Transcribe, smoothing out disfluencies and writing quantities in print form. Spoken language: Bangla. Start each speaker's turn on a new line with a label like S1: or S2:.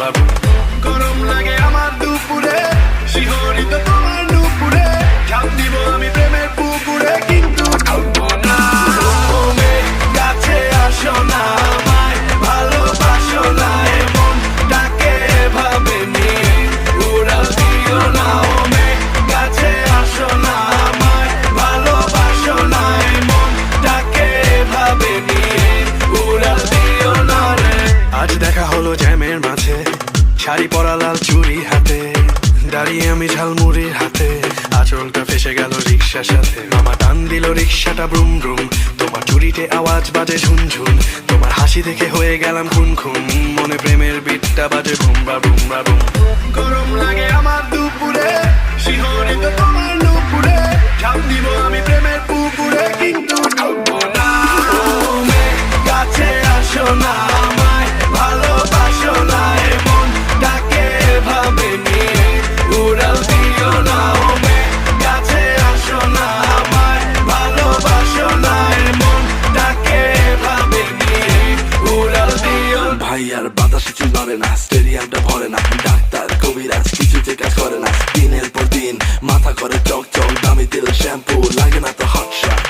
S1: বাবু। গরম লাগে আমার দুপুরে, শিহরিত তোমার নুপুরে, ঝাঁপ দিব আমি প্রেমের পুকুরে, কিন্তু ডুববো না। ও মেঘ, কাছে আসো না, আমায় ভালোবাসো না, এমন ডাকে এভাবে নিয়ে উড়াল দিও না। ও মেঘ, কাছে আসো না, আমায় ভালোবাসো না, এমন ডাকে এভাবে নিয়ে উড়াল দিও না রে। আজ দেখা হলো জ্যামের মাঝে, শাড়ি পরা লাল চুড়ি হাতে, দাঁড়িয়ে আমি ঝালমুড়ির হাতে, আঁচলটা ফেসে গেল রিক্সার সাথে। মামা টান দিল রিক্সাটা ব্রুম ব্রুম, তোমার চুরিতে আওয়াজ বাজে ঝুনঝুন, তোমার হাসি দেখে হয়ে গেলাম খুন খুন, মনে প্রেমের বিটটা বাজে ভুমরা ভুমরা ভুম। গরম লাগে আমার দুপুরে, শিহরিত তোমার নুপুরে, ঝাঁপ দিব আমি প্রেমের পুকুরে, কিন্তু ডুববো না। ও মেঘ, কাছে আসো না, আমায় ভালোবাসো না, এমন ডাকে এভাবে নিয়ে উড়াল দিও না। ও মেঘ, কাছে আসো না, আমায় ভালোবাসো না, এমন ডাকে এভাবে নিয়ে উড়াল দিও না।
S2: ভাই আর বাতাসে চুল নড়ে না, স্টেডিয়ামটা ভরে না, ডাক্তার কবিরাজ কিছুতে কাজ করে না, দিনের পর দিন মাথা করে চক চক, দামি তেল শ্যাম্পু লাগে না তো হট শট,